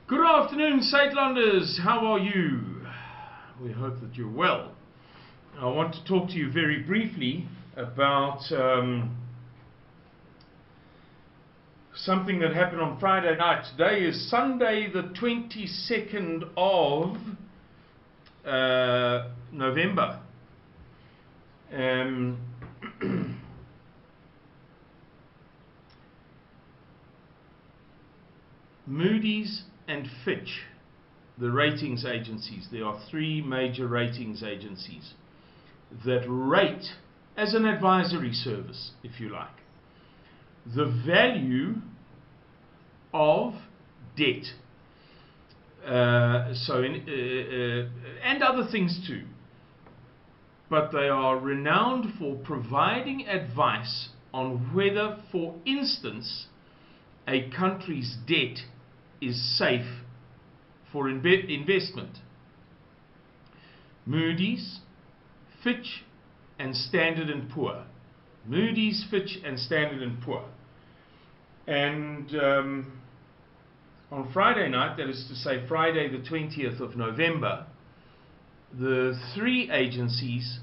Good afternoon, Suidlanders. How are you? We hope that you're well. I want to talk to you very briefly about something that happened on Friday night. Today is Sunday, the 22nd of November. Moody's and Fitch, the ratings agencies. There are three major ratings agencies that rate, as an advisory service, if you like, the value of debt. And other things too. But they are renowned for providing advice on whether, for instance, a country's debt is safe for investment. Moody's, Fitch, and Standard & Poor. Moody's, Fitch, and Standard & Poor. And on Friday night, that is to say Friday the 20th of November, the three agencies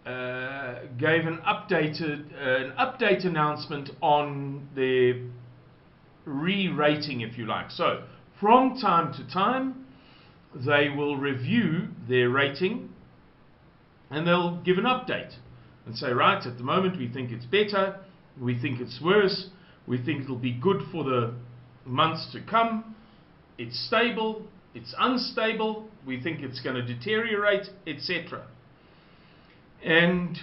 gave an update announcement on their re-rating, if you like. So, from time to time, they will review their rating and they'll give an update and say, right, at the moment we think it's better, we think it's worse, we think it'll be good for the months to come, it's stable, it's unstable, we think it's going to deteriorate, etc. And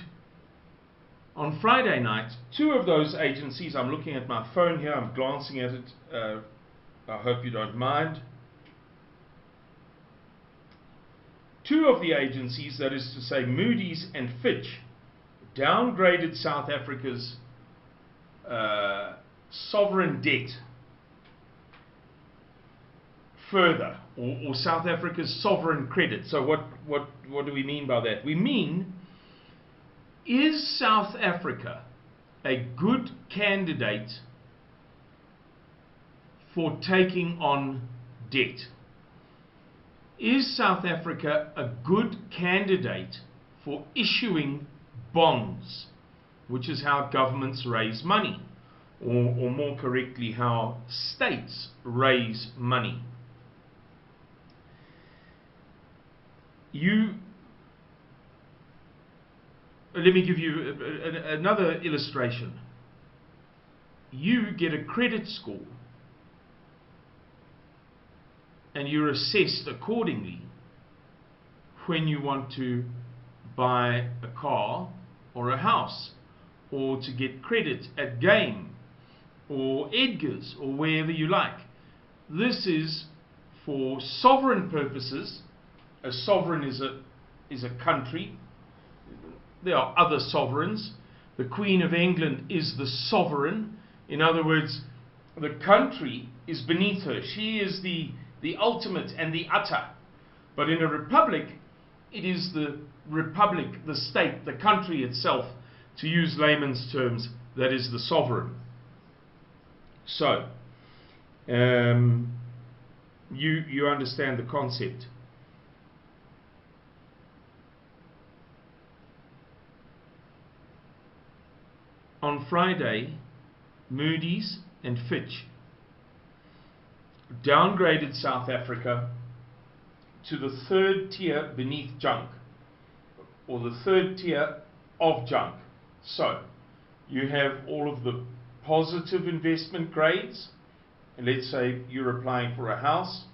on Friday night, two of those agencies, I'm looking at my phone here, I'm glancing at it, I hope you don't mind. Two of the agencies, that is to say Moody's and Fitch, downgraded South Africa's sovereign debt further, or South Africa's sovereign credit. So what do we mean by that? We mean, is South Africa a good candidate for taking on debt? Is South Africa a good candidate for issuing bonds, which is how governments raise money, or more correctly, how states raise money? Let me give you another illustration. You get a credit score and you're assessed accordingly when you want to buy a car or a house, or to get credit at Game or Edgar's or wherever you like. This is for sovereign purposes. A sovereign is a country. There are other sovereigns. The Queen of England is the sovereign. In other words, the country is beneath her. She is the ultimate and the utter. But in a republic, it is the republic, the state, the country itself, to use layman's terms, that is the sovereign. So, you understand the concept. On Friday, Moody's and Fitch downgraded South Africa to the third tier beneath junk, or the third tier of junk. So, you have all of the positive investment grades, and let's say you're applying for a house,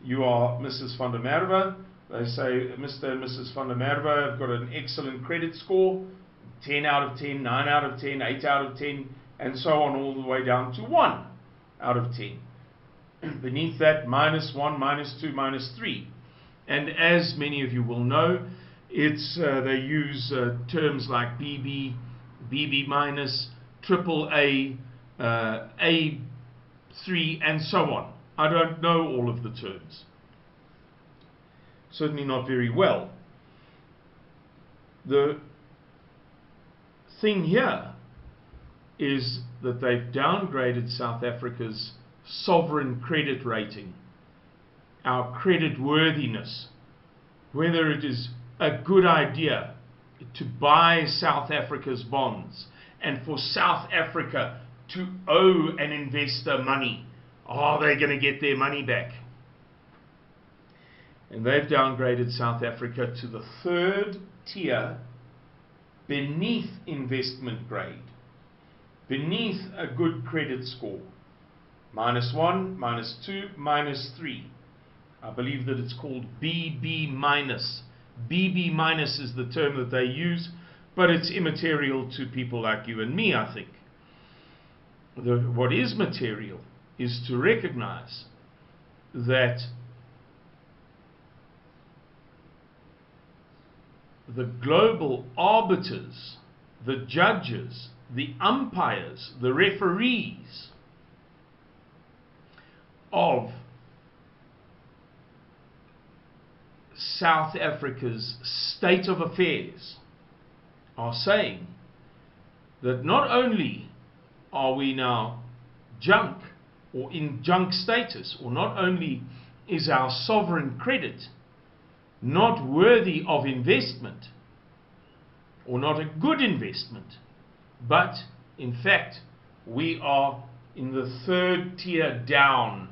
you are Mrs. van der Merwe, they say, Mr. and Mrs. van der Merwe have got an excellent credit score, 10 out of 10, 9 out of 10, 8 out of 10, and so on, all the way down to 1 out of 10. Beneath that, -1, -2, -3. And as many of you will know, it's they use terms like BB, BB-, AAA, A3, and so on. I don't know all of the terms. Certainly not very well. The thing here is that they've downgraded South Africa's sovereign credit rating our credit worthiness, whether it is a good idea to buy South Africa's bonds and for South Africa to owe an investor money. Are they going to get their money back? And they've downgraded South Africa to the 3rd tier beneath investment grade, beneath a good credit score. -1, -2, -3. I believe that it's called BB-. BB- is the term that they use, but it's immaterial to people like you and me, I think. What is material is to recognize that the global arbiters, the judges, the umpires, the referees of South Africa's state of affairs are saying that not only are we now junk or in junk status, or not only is our sovereign credit not worthy of investment or not a good investment, but in fact we are in the 3rd tier down,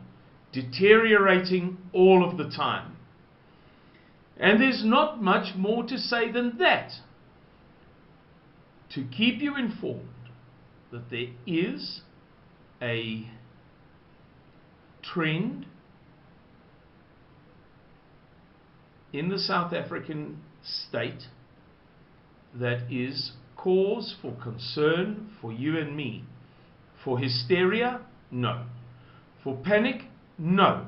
deteriorating all of the time. And there's not much more to say than that. To keep you informed that there is a trend in the South African state that is cause for concern for you and me. For hysteria? No. For panic? No.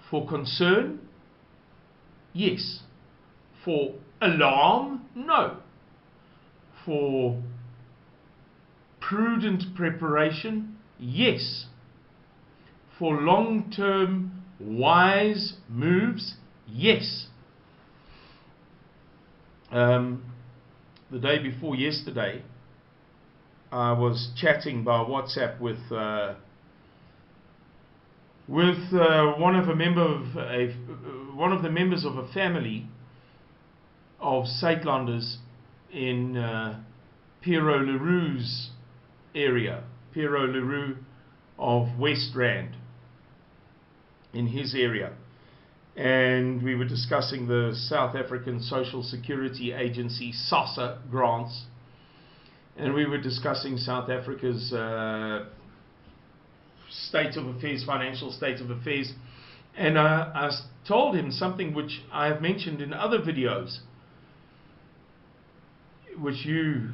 For concern? Yes. For alarm? No. For prudent preparation? Yes. For long-term wise moves? Yes. The day before yesterday, I was chatting by WhatsApp with one of the members of a family of Saitlanders in Pierrot Leroux's area, Pierrot Leroux of West Rand, in his area. And we were discussing the South African Social Security Agency, SASSA, grants. And we were discussing South Africa's state of affairs, financial state of affairs. And I told him something which I have mentioned in other videos, which you,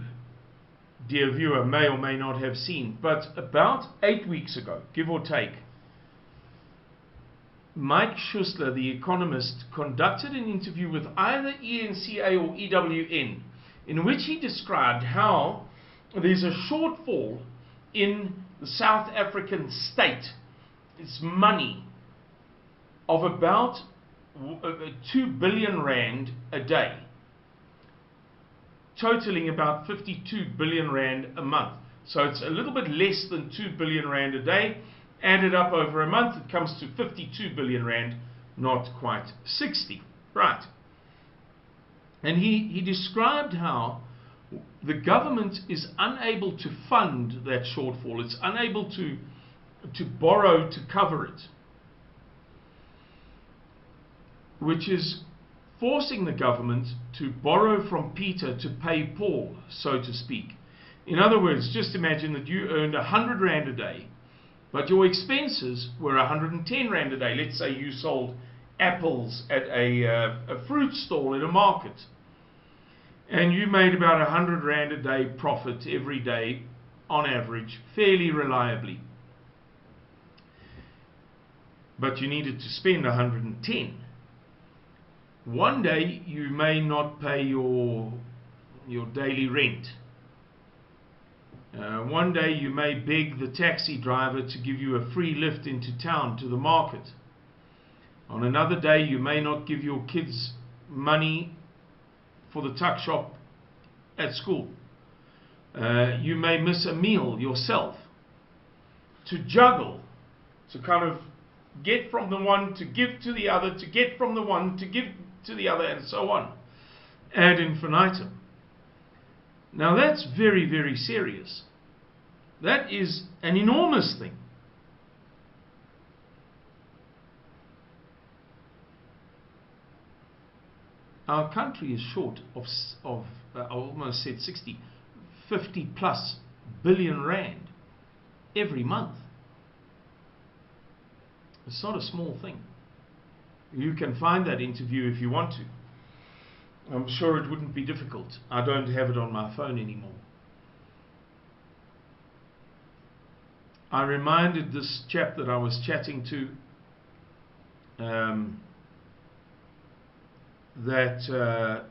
dear viewer, may or may not have seen. But about 8 weeks ago, give or take, Mike Schuessler, the economist, conducted an interview with either ENCA or EWN, in which he described how there's a shortfall in the South African state, its money, of about 2 billion rand a day, totaling about 52 billion rand a month. So it's a little bit less than 2 billion rand a day. Added up over a month, it comes to 52 billion rand, not quite 60. Right. And he described how the government is unable to fund that shortfall. It's unable to borrow to cover it, which is forcing the government to borrow from Peter to pay Paul, so to speak. In other words, just imagine that you earned 100 rand a day, but your expenses were 110 rand a day. Let's say you sold apples at a fruit stall in a market, and you made about 100 rand a day profit every day on average, fairly reliably. But you needed to spend 110. One day you may not pay your daily rent. One day you may beg the taxi driver to give you a free lift into town to the market. On another day you may not give your kids money for the tuck shop at school. You may miss a meal yourself. To juggle, to kind of get from the one to give to the other, to get from the one to give to the other, and so on, ad infinitum. Now that's very, very serious. That is an enormous thing. Our country is short of I almost said 50 plus billion rand every month. It's not a small thing. You can find that interview if you want to. I'm sure it wouldn't be difficult. I don't have it on my phone anymore. I reminded this chap that I was chatting to that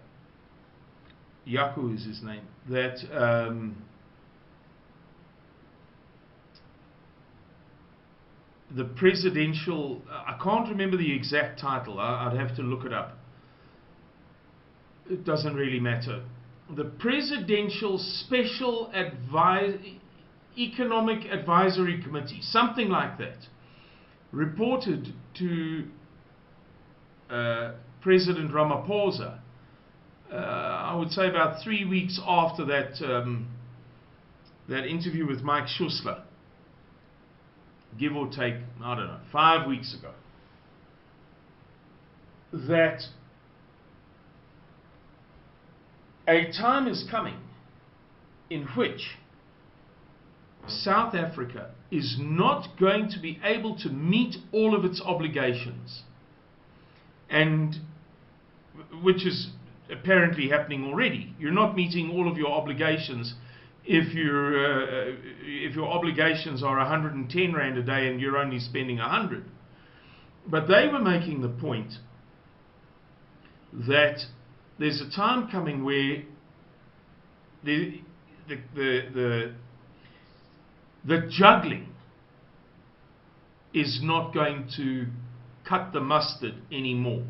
Yaku is his name, that the presidential, I can't remember the exact title, I'd have to look it up. It doesn't really matter. The Presidential Special Economic Advisory Committee, something like that, reported to President Ramaphosa, I would say about 3 weeks after that that interview with Mike Schuessler, give or take, I don't know, 5 weeks ago, that a time is coming in which South Africa is not going to be able to meet all of its obligations, and which is apparently happening already. You're not meeting all of your obligations if your obligations are 110 rand a day and you're only spending 100. But they were making the point that there's a time coming where the juggling is not going to cut the mustard anymore.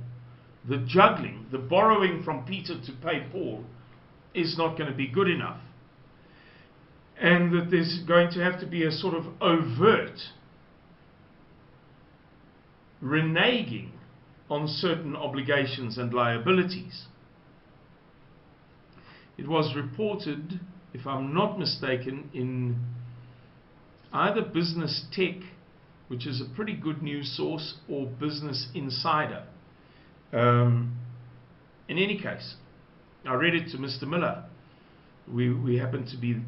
The juggling, the borrowing from Peter to pay Paul, is not going to be good enough. And that there's going to have to be a sort of overt reneging on certain obligations and liabilities. It was reported, if I'm not mistaken, in either Business Tech, which is a pretty good news source, or Business Insider. In any case, I read it to Mr. Miller. We happened to be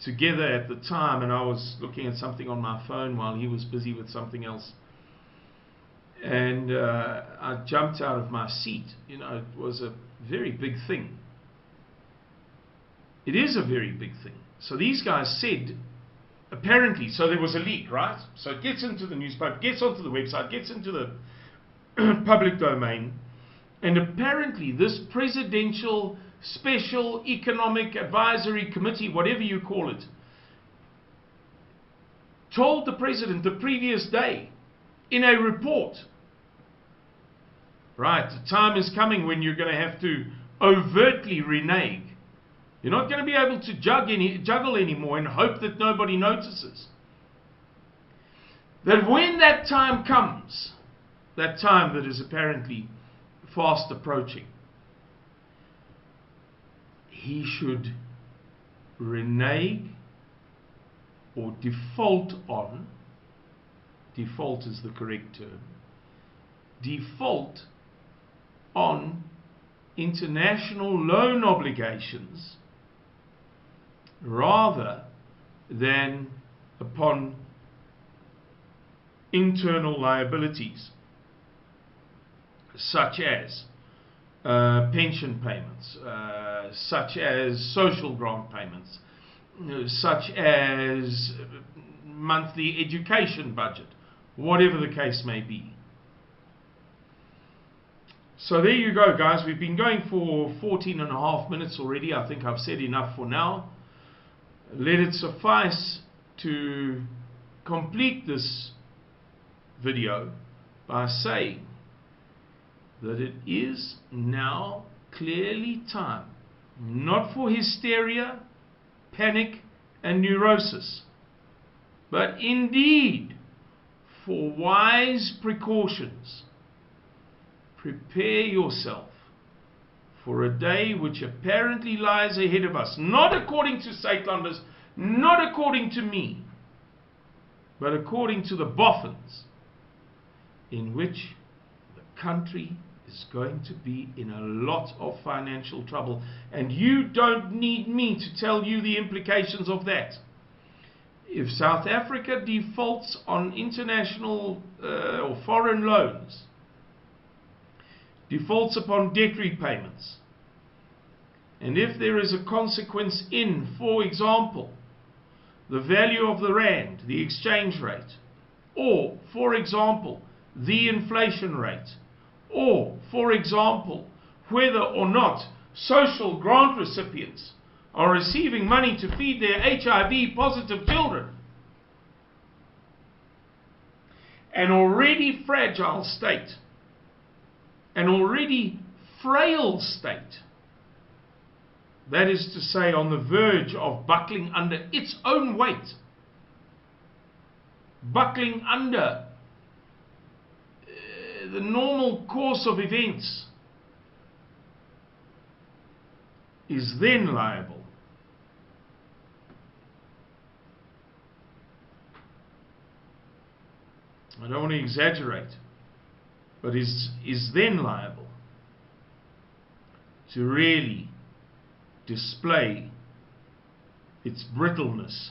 together at the time, and I was looking at something on my phone while he was busy with something else. And I jumped out of my seat. You know, it was a very big thing. It is a very big thing. So these guys said, apparently, so there was a leak, right? So it gets into the newspaper, gets onto the website, gets into the public domain, and apparently this Presidential Special Economic Advisory Committee, whatever you call it, told the president the previous day in a report, right, the time is coming when you're going to have to overtly renege. You're not going to be able to juggle anymore and hope that nobody notices. That when that time comes, that time that is apparently fast approaching, he should renege or default on, default is the correct term, default on international loan obligations rather than upon internal liabilities, such as pension payments, such as social grant payments, such as monthly education budget, whatever the case may be. So there you go, guys. We've been going for 14 and a half minutes already. I think I've said enough for now. Let it suffice to complete this video by saying that it is now clearly time, not for hysteria, panic, and neurosis, but indeed for wise precautions, prepare yourself for a day which apparently lies ahead of us, not according to Suidlanders, not according to me, but according to the boffins, in which the country is going to be in a lot of financial trouble. And you don't need me to tell you the implications of that. If South Africa defaults on international or foreign loans, defaults upon debt repayments, and if there is a consequence in, for example, the value of the rand, the exchange rate, or, for example, the inflation rate, or, for example, whether or not social grant recipients are receiving money to feed their HIV positive children, an already fragile state, an already frail state, that is to say, on the verge of buckling under its own weight, buckling under the normal course of events, is then liable. I don't want to exaggerate, but is then liable to really display its brittleness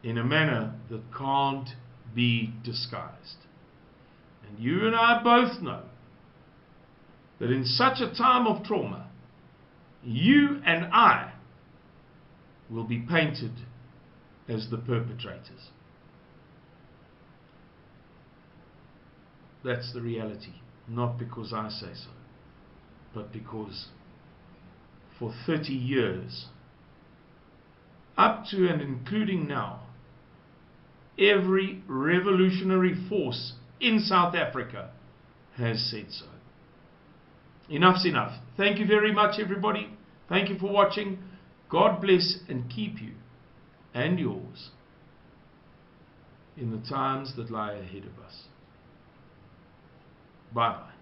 in a manner that can't be disguised. And you and I both know that in such a time of trauma, you and I will be painted as the perpetrators. That's the reality, not because I say so, but because for 30 years, up to and including now, every revolutionary force in South Africa has said so. Enough's enough. Thank you very much, everybody. Thank you for watching. God bless and keep you and yours in the times that lie ahead of us. Bye-bye.